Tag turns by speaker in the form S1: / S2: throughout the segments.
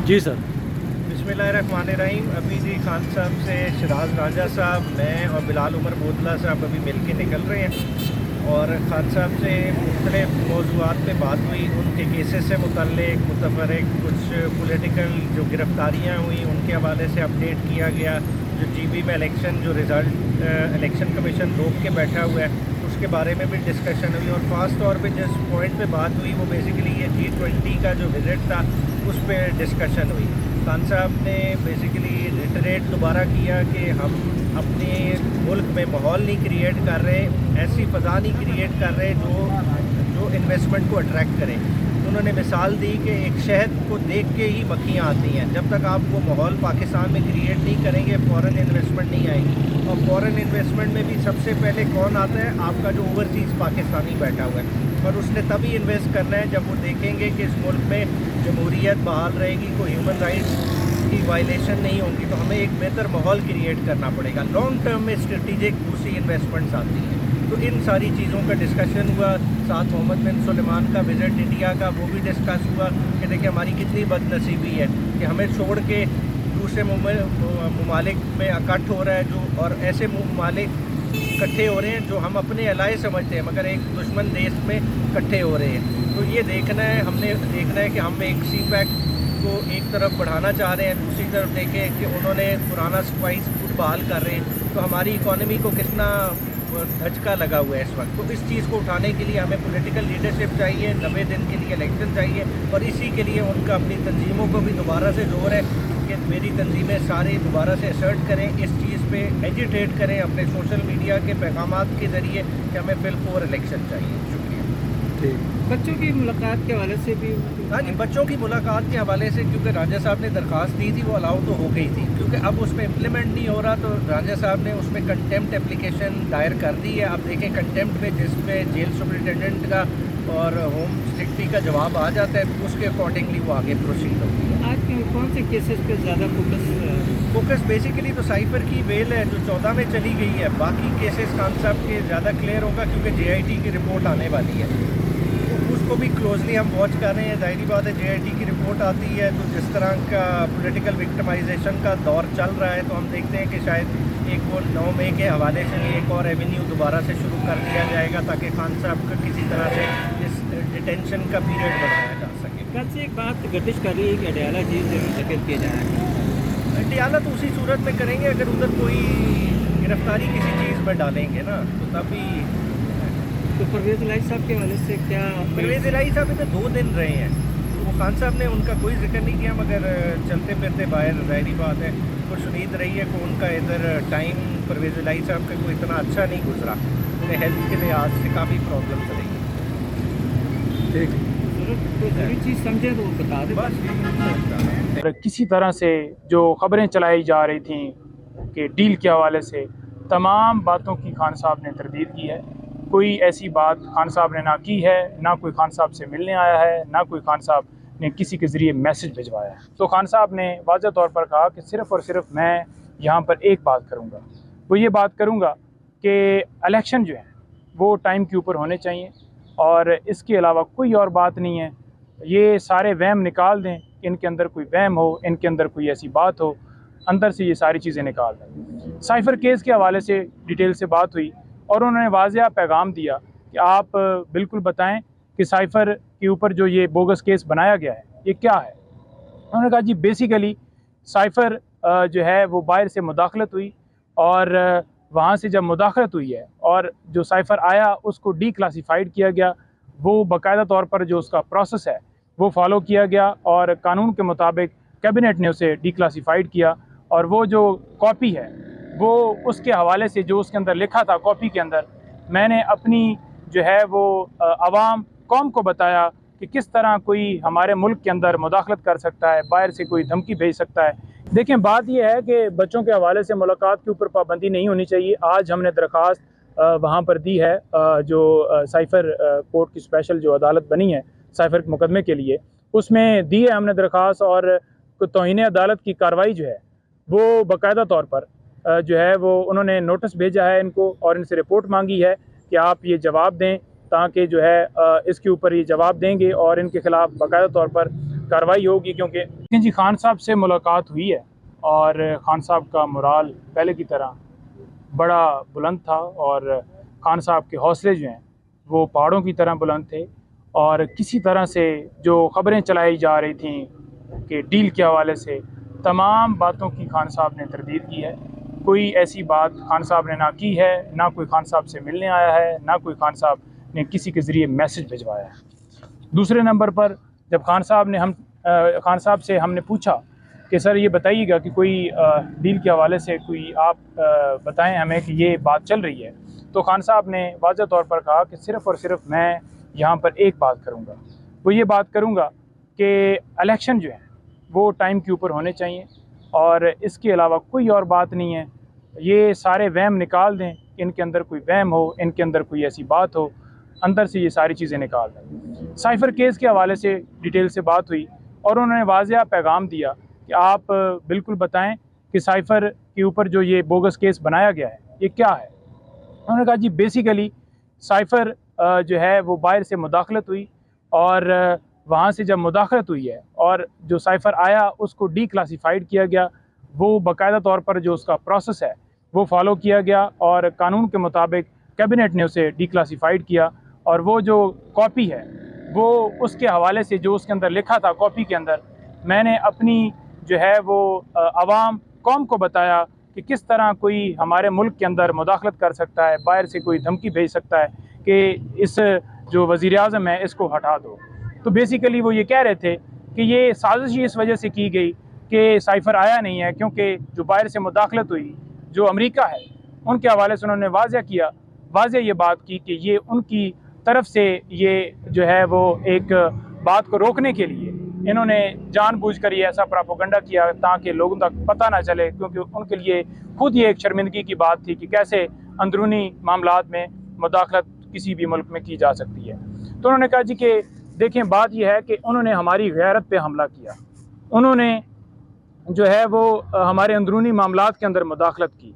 S1: जी sir.
S2: बिस्मिल्लाहिर्रहमानिर्रहीम। अभी जी खान साहब से शराज राजा साहब, मैं और बिलाल उमर बोदला साहब अभी मिल के निकल रहे हैं और खान साहब से मुख्तलिफ मौज़ूआत पे बात हुई। उनके केसेस से मुतल्लिक मुतफर्रिक कुछ पॉलिटिकल जो गिरफ़्तारियाँ हुई उनके हवाले से अपडेट किया गया। जो जीबी में इलेक्शन जो रिज़ल्ट इलेक्शन कमीशन रोक के बैठा हुआ है उसके बारे में भी डिस्कशन हुई। और ख़ास तौर पे जिस पॉइंट पे बात हुई वो बेसिकली ये G20 का जो विज़िट था उस पर डिस्कशन हुई। खान साहब ने बेसिकली रिटरेट दोबारा किया कि हम अपने मुल्क में माहौल नहीं क्रिएट कर रहे, ऐसी फ़ज़ा नहीं क्रिएट कर रहे जो इन्वेस्टमेंट को अट्रैक्ट करे। उन्होंने मिसाल दी कि एक शहद को देख के ही मक्खियाँ आती हैं। जब तक आप वो माहौल पाकिस्तान में क्रिएट नहीं करेंगे फ़ॉरेन इन्वेस्टमेंट नहीं आएगी। और फ़ॉरेन इन्वेस्टमेंट में भी सबसे पहले कौन आता है? आपका जो ओवरसीज़ पाकिस्तानी बैठा हुआ है। और उसने तभी इन्वेस्ट करना है जब वो देखेंगे कि इस मुल्क में जमहूरियत बहाल रहेगी, कोई ह्यूमन राइट्स की वायलेशन नहीं होगी। तो हमें एक बेहतर माहौल क्रिएट करना पड़ेगा। लॉन्ग टर्म में स्ट्रेटेजिक दूसरी इन्वेस्टमेंट्स आती हैं। तो इन सारी चीज़ों का डिस्कशन हुआ। साथ मोहम्मद बिन सुलेमान का विज़िट इंडिया का वो भी डिस्कस हुआ कि देखिए हमारी कितनी बदनसीबी है कि हमें छोड़ के दूसरे ममालिक में इकट्ठ हो रहा है जो, और ऐसे ममालिक इकट्ठे हो रहे हैं जो हम अपने अलाए समझते हैं मगर एक दुश्मन देश में इकट्ठे हो रहे हैं। तो ये देखना है, हमने देखना है कि हम एक CPEC को एक तरफ बढ़ाना चाह रहे हैं, दूसरी तरफ देखें कि उन्होंने पुराना स्पाइस फूड बहाल कर रहे हैं। तो हमारी इकॉनमी को कितना धचका लगा हुआ है इस वक्त। तो इस चीज़ को उठाने के लिए हमें पॉलिटिकल लीडरशिप चाहिए, 90 दिन के लिए इलेक्शन चाहिए। और इसी के लिए उनका अपनी तंजीमों को भी दोबारा से जोर है कि मेरी तंजीमें सारी दोबारा से असर्ट करें, इस चीज़ पे एजिटेट करें अपने सोशल मीडिया के पैगामात के ज़रिए कि हमें बिल फॉर इलेक्शन चाहिए। शुक्रिया।
S1: ठीक।
S3: बच्चों की मुलाकात के हवाले से भी।
S2: हाँ जी, बच्चों की मुलाकात के हवाले से क्योंकि राजा साहब ने दरख्वास्त दी थी वो अलाउ तो हो गई थी, क्योंकि अब उसमें इम्प्लीमेंट नहीं हो रहा तो राजा साहब ने उसमें कंटेम्प्ट एप्लीकेशन दायर कर दी है। आप देखें कंटेम्प्ट में जिसमें जेल सुपरिटेंडेंट का और होम सेक्रेटरी का जवाब आ जाता है तो उसके अकॉर्डिंगली वो आगे प्रोसीड होती है।
S3: आज के कौन से केसेस पे ज़्यादा
S2: फोकस बेसिकली तो साइफर की बेल है जो 14 में चली गई है। बाकी केसेस खान साहब के ज़्यादा क्लियर होगा क्योंकि JIT की रिपोर्ट आने वाली है, तो उसको भी क्लोजली हम वॉच कर रहे हैं। जाहिर बात है JIT की रिपोर्ट आती है तो जिस तरह का पॉलिटिकल विक्टिमाइजेशन का दौर चल रहा है तो हम देखते हैं कि शायद एक वो 9 मई के हवाले से भी एक और एवेन्यू दोबारा से शुरू कर दिया जाएगा ताकि खान साहब का किसी तरह से इस डिटेंशन का पीरियड बढ़ाया जा सके।
S3: कल से एक बात गर्दिश कर रही है कि अडयाला जेल से मुंतकिल किया जाएगा।
S2: अडयाला तो उसी सूरत में करेंगे अगर उधर कोई गिरफ्तारी किसी चीज़ में डालेंगे ना तो तभी।
S3: तो परवेज़ इलाही साहब के हवाले से क्या?
S2: परवेज़ इलाही साहब इधर 2 दिन रहे हैं, वो खान साहब ने उनका कोई जिक्र नहीं किया मगर चलते फिरते बाहर जाहिर बात है कुछ उम्मीद रही है कि उनका इधर टाइम परवेज़ इलाही साहब का कोई इतना अच्छा नहीं गुजरा, उन्हें हेल्थ के लिहाज से काफ़ी प्रॉब्लम रही।
S1: ठीक।
S3: कोई जरूरी चीज़ समझे तो वो बता दें बस।
S4: किसी तरह से जो खबरें चलाई जा रही थी कि डील के हवाले से तमाम बातों की खान साहब ने तरदीद की है। कोई ऐसी बात खान साहब ने ना की है, ना कोई खान साहब से मिलने आया है, ना कोई खान साहब ने किसी के ज़रिए मैसेज भिजवाया है। तो खान साहब ने वाज़ह तौर पर कहा कि सिर्फ़ और सिर्फ मैं यहाँ पर एक बात करूँगा, वो ये बात करूँगा कि इलेक्शन जो है वो टाइम के ऊपर होने चाहिए और इसके अलावा कोई और बात नहीं है। ये सारे वहम निकाल दें, इनके अंदर कोई वहम हो, इनके अंदर कोई ऐसी बात हो, अंदर से ये सारी चीज़ें निकाल दें। साइफ़र केस के हवाले से डिटेल से बात हुई और उन्होंने वाज़ेह पैगाम दिया कि आप बिल्कुल बताएं कि साइफ़र के ऊपर जो ये बोगस केस बनाया गया है ये क्या है। उन्होंने कहा जी बेसिकली साइफ़र जो है वो बाहर से मुदाखलत हुई और वहाँ से जब मुदाखलत हुई है और जो साइफ़र आया उसको डीक्लासिफाइड किया गया, वो बाकायदा तौर पर जो उसका प्रोसेस है वो फॉलो किया गया और कानून के मुताबिक कैबिनेट ने उसे डीक्लासिफाइड किया और वो जो कॉपी है वो उसके हवाले से जो उसके अंदर लिखा था कॉपी के अंदर मैंने अपनी जो है वो आवाम कौम को बताया कि किस तरह कोई हमारे मुल्क के अंदर मुदाखलत कर सकता है, बाहर से कोई धमकी भेज सकता है। देखें बात यह है कि बच्चों के हवाले से मुलाकात के ऊपर पाबंदी नहीं होनी चाहिए। आज हमने दरख्वास्त वहाँ पर दी है जो साइफ़र कोर्ट की स्पेशल जो अदालत बनी है साइफ़र के मुकदमे के लिए, उसमें दी है हमने दरख्वास्त और तौहीन अदालत की कार्रवाई जो है वो बाकायदा तौर पर जो है वो उन्होंने नोटिस भेजा है इनको और इनसे रिपोर्ट मांगी है कि आप ये जवाब दें ताकि जो है इसके ऊपर ये जवाब देंगे और इनके ख़िलाफ़ बाकायदा तौर पर कार्रवाई होगी, क्योंकि लेकिन जी खान साहब से मुलाकात हुई है और खान साहब का मोराल पहले की तरह बड़ा बुलंद था और खान साहब के हौसले जो हैं वो पहाड़ों की तरह बुलंद थे। और किसी तरह से जो ख़बरें चलाई जा रही थी कि डील के हवाले से, तमाम बातों की खान साहब ने तरदीद की है। कोई ऐसी बात खान साहब ने ना की है, ना कोई खान साहब से मिलने आया है, ना कोई खान साहब ने किसी के ज़रिए मैसेज भिजवाया है। दूसरे नंबर पर जब खान साहब से हमने पूछा कि सर ये बताइएगा कि कोई डील के हवाले से कोई आप बताएं हमें कि ये बात चल रही है, तो खान साहब ने वाज़ह तौर पर कहा कि सिर्फ़ और सिर्फ मैं यहाँ पर एक बात करूँगा, वो ये बात करूँगा कि इलेक्शन जो है वो टाइम के ऊपर होने चाहिए और इसके अलावा कोई और बात नहीं है। ये सारे वहम निकाल दें, इनके अंदर कोई वहम हो, इनके अंदर कोई ऐसी बात हो, अंदर से ये सारी चीज़ें निकाल दें। साइफ़र केस के हवाले से डिटेल से बात हुई और उन्होंने वाज़ह पैगाम दिया कि आप बिल्कुल बताएं कि साइफ़र के ऊपर जो ये बोगस केस बनाया गया है ये क्या है। उन्होंने कहा जी बेसिकली साइफ़र जो है वो बाहर से मुदाखलत हुई और वहाँ से जब मुदाखलत हुई है और जो साइफ़र आया उसको डीक्लासिफाइड किया गया, वो बाकायदा तौर पर जो उसका प्रोसेस है वो फॉलो किया गया और कानून के मुताबिक कैबिनेट ने उसे डीक्लासिफाइड किया और वो जो कॉपी है वो उसके हवाले से जो उसके अंदर लिखा था कॉपी के अंदर, मैंने अपनी जो है वो आवाम कौम को बताया कि किस तरह कोई हमारे मुल्क के अंदर मुदाखलत कर सकता है, बाहर से कोई धमकी भेज सकता है कि इस जो वज़ीर-ए-आज़म है इसको हटा दो। तो बेसिकली वो ये कह रहे थे कि ये साजिश इस वजह से की गई कि साइफ़र आया नहीं है, क्योंकि जो बाहर से मुदाखलत हुई जो अमेरिका है उनके हवाले से उन्होंने वाज़ह ये बात की कि ये उनकी तरफ से ये जो है वो एक बात को रोकने के लिए इन्होंने जानबूझकर ये ऐसा प्रोपेगेंडा किया ताकि लोगों तक पता ना चले, क्योंकि उनके लिए खुद ये एक शर्मिंदगी की बात थी कि कैसे अंदरूनी मामलात में मुदाखलत किसी भी मुल्क में की जा सकती है। तो उन्होंने कहा जी कि देखें बात यह है कि उन्होंने हमारी गैरत पे हमला किया, उन्होंने जो है वो हमारे अंदरूनी मामलात के अंदर मुदाखलत की।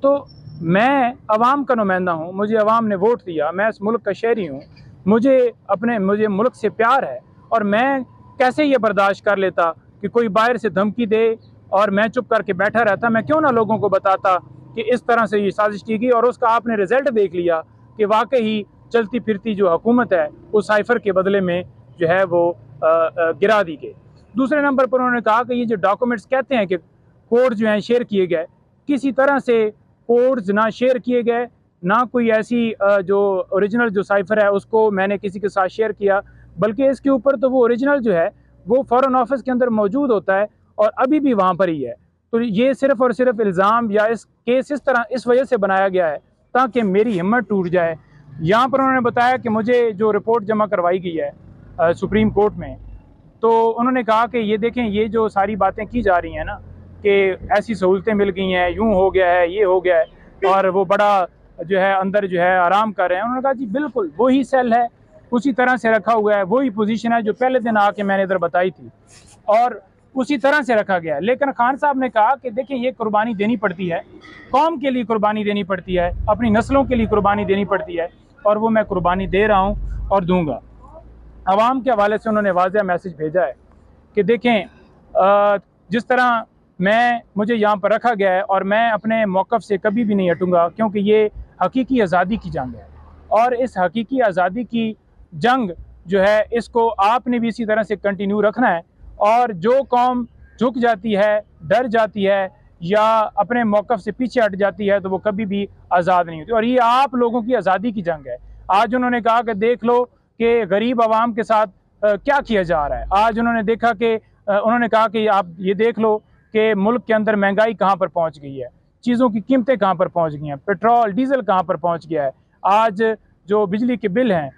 S4: तो मैं अवाम का नुमाइंदा हूँ, मुझे अवाम ने वोट दिया, मैं इस मुल्क का शहरी हूँ, मुझे मुल्क से प्यार है और मैं कैसे ये बर्दाश्त कर लेता कि कोई बाहर से धमकी दे और मैं चुप करके बैठा रहता। मैं क्यों ना लोगों को बताता कि इस तरह से ये साजिश की गई और उसका आपने रिज़ल्ट देख लिया कि वाकई ही चलती फिरती जो हुकूमत है उस साइफ़र के बदले में जो है वो गिरा दी गई। दूसरे नंबर पर उन्होंने कहा कि ये जो डॉक्यूमेंट्स कहते हैं कि कोड जो हैं शेयर किए गए, किसी तरह से कोड्स ना शेयर किए गए, ना कोई ऐसी जो ओरिजिनल जो साइफ़र है उसको मैंने किसी के साथ शेयर किया, बल्कि इसके ऊपर तो वो ओरिजिनल जो है वो फ़ॉरेन ऑफिस के अंदर मौजूद होता है और अभी भी वहाँ पर ही है। तो ये सिर्फ़ और सिर्फ इल्ज़ाम या इस केस इस वजह से बनाया गया है ताकि मेरी हिम्मत टूट जाए। यहाँ पर उन्होंने बताया कि मुझे जो रिपोर्ट जमा करवाई गई है सुप्रीम कोर्ट में, तो उन्होंने कहा कि ये देखें ये जो सारी बातें की जा रही हैं ना कि ऐसी सहूलतें मिल गई हैं, यूँ हो गया है, ये हो गया है और वो बड़ा जो है अंदर जो है आराम कर रहे हैं। उन्होंने कहा जी बिल्कुल वही सेल है, उसी तरह से रखा हुआ है, वही पोजीशन है जो पहले दिन आके मैंने इधर बताई थी और उसी तरह से रखा गया है। लेकिन खान साहब ने कहा कि देखिए ये कुर्बानी देनी पड़ती है, कौम के लिए कुर्बानी देनी पड़ती है, अपनी नस्लों के लिए कुर्बानी देनी पड़ती है और वो मैं कुर्बानी दे रहा हूँ और दूँगा। आवाम के हवाले से उन्होंने वाज़ह मैसेज भेजा है कि देखें जिस तरह मुझे यहाँ पर रखा गया है और मैं अपने मौक़िफ़ से कभी भी नहीं हटूँगा, क्योंकि ये हकीकी आज़ादी की जंग है और इस हकीकी आज़ादी की जंग जो है इसको आपने भी इसी तरह से कंटिन्यू रखना है। और जो कौम झुक जाती है, डर जाती है या अपने मौक़िफ़ से पीछे हट जाती है तो वो कभी भी आज़ाद नहीं होती और ये आप लोगों की आज़ादी की जंग है। आज उन्होंने कहा कि देख लो कि गरीब आवाम के साथ क्या किया जा रहा है। आज उन्होंने कहा कि आप ये देख लो कि मुल्क के अंदर महंगाई कहाँ पर पहुँच गई है, चीज़ों की कीमतें कहाँ पर पहुँच गई हैं, पेट्रोल डीज़ल कहाँ पर पहुँच गया है। आज जो बिजली के बिल हैं,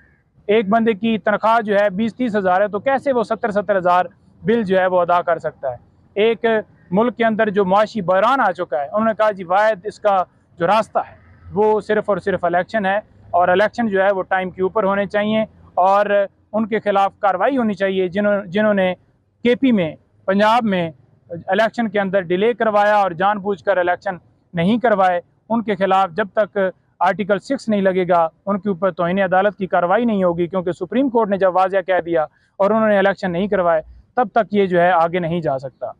S4: एक बंदे की तनख्वाह जो है 20-30 हज़ार है तो कैसे वो 70-70 हज़ार बिल जो है वो अदा कर सकता है। एक मुल्क के अंदर जो मुआशी बहरान आ चुका है, उन्होंने कहा जी वाहिद इसका जो रास्ता है वो सिर्फ़ और सिर्फ इलेक्शन है और इलेक्शन जो है वो टाइम के ऊपर होने चाहिए और उनके ख़िलाफ़ कार्रवाई होनी चाहिए जिन्होंने केपी में, पंजाब में इलेक्शन के अंदर डिले करवाया और जानबूझकर इलेक्शन नहीं करवाए। उनके ख़िलाफ़ जब तक आर्टिकल 6 नहीं लगेगा उनके ऊपर तौहीन अदालत की कार्रवाई नहीं होगी, क्योंकि सुप्रीम कोर्ट ने जब वाज़ह कह दिया और उन्होंने इलेक्शन नहीं करवाए तब तक ये जो है आगे नहीं जा सकता।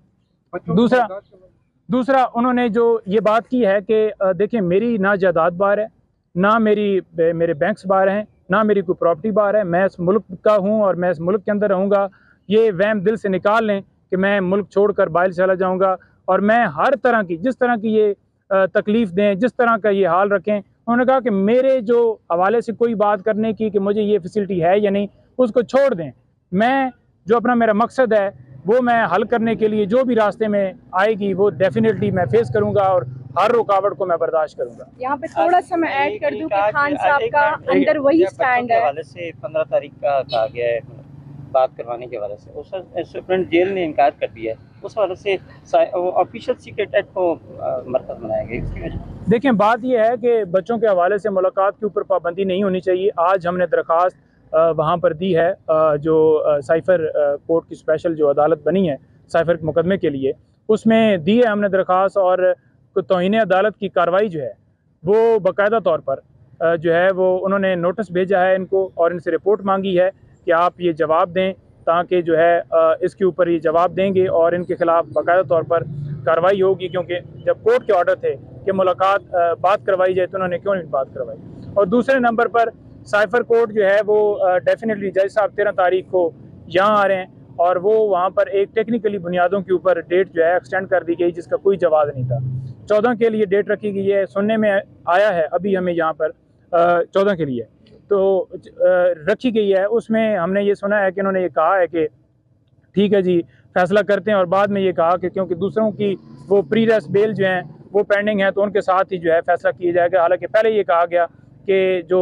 S4: दूसरा उन्होंने जो ये बात की है कि देखिए मेरी ना जायदाद बार है, ना मेरे बैंक्स बार हैं, ना मेरी कोई प्रॉपर्टी बार है, मैं इस मुल्क का हूँ और मैं इस मुल्क के अंदर रहूँगा। ये वहम दिल से निकाल लें कि मैं मुल्क छोड़कर बाहर चला जाऊँगा। और मैं हर तरह की, जिस तरह की ये तकलीफ़ दें, जिस तरह का ये हाल रखें, उन्होंने कहा कि मेरे जो हवाले से कोई बात करने की कि मुझे ये फैसिलिटी है या नहीं, उसको छोड़ दें। मैं जो अपना मेरा मकसद है वो मैं हल करने के लिए जो भी रास्ते में आएगी वो डेफिनेटली मैं फेस करूँगा और हर रुकावट को मैं बर्दाश्त करूँगा।
S5: यहाँ पे थोड़ा सा मैं ऐड कर दूं कि खान साहब का अंदर वही स्टैंड है।
S3: हवाले से 15 तारीख का कहा गया है बात करवाने के हवाले से, उस सुप्रीम जेल ने इनकार कर दिया है। उस हवाले से ऑफिशियल सीक्रेट एक्ट को मरकज़ बनाया गया, इसकी वजह।
S4: देखें बात यह है कि बच्चों के हवाले से मुलाकात के ऊपर पाबंदी नहीं होनी चाहिए। आज हमने दरख्वास्त वहाँ पर दी है, जो साइफ़र कोर्ट की स्पेशल जो अदालत बनी है साइफ़र के मुकदमे के लिए, उसमें दी है हमने दरख्वास्त। और तौहीन अदालत की कार्रवाई जो है वो बाकायदा तौर पर जो है वो उन्होंने नोटिस भेजा है इनको और इनसे रिपोर्ट मांगी है कि आप ये जवाब दें, ताकि जो है इसके ऊपर ये जवाब देंगे और इनके ख़िलाफ़ बाकायदा तौर पर कार्रवाई होगी। क्योंकि जब कोर्ट के ऑर्डर थे कि मुलाकात बात करवाई जाए तो उन्होंने क्यों नहीं बात करवाई। और दूसरे नंबर पर साइफ़र कोर्ट जो है वो डेफिनेटली जज साहब 13 तारीख को यहाँ आ रहे हैं और वो वहाँ पर एक टेक्निकली बुनियादों के ऊपर डेट जो है एक्सटेंड कर दी गई, जिसका कोई जवाब नहीं था। 14 के लिए डेट रखी गई है, सुनने में आया है अभी हमें यहाँ पर 14 के लिए तो रखी गई है। उसमें हमने ये सुना है कि उन्होंने ये कहा है कि ठीक है जी फैसला करते हैं, और बाद में ये कहा कि क्योंकि दूसरों की वो प्री अरेस्ट बेल जो हैं वो पेंडिंग है तो उनके साथ ही जो है फैसला किया जाएगा। हालांकि पहले ये कहा गया कि जो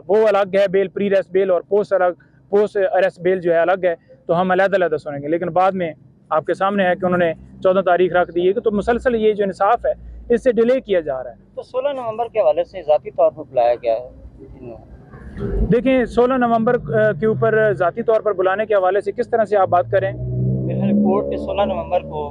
S4: वो अलग है बेल, प्री अरेस्ट बेल, और पोस्ट अरेस्ट बेल जो है अलग है, तो हम अलग-अलग सुनेंगे। लेकिन बाद में आपके सामने है कि उन्होंने 14 तारीख रख दी है कि तो मुसलसल ये जो इंसाफ है इससे डिले किया जा रहा है।
S3: तो 16 नवंबर के हवाले से ज़ाती तौर पर बुलाया गया है।
S4: देखें 16 नवंबर के ऊपर ज़ाती तौर पर बुलाने के हवाले से किस तरह से आप बात करें?
S3: कोर्ट ने 16 नवंबर को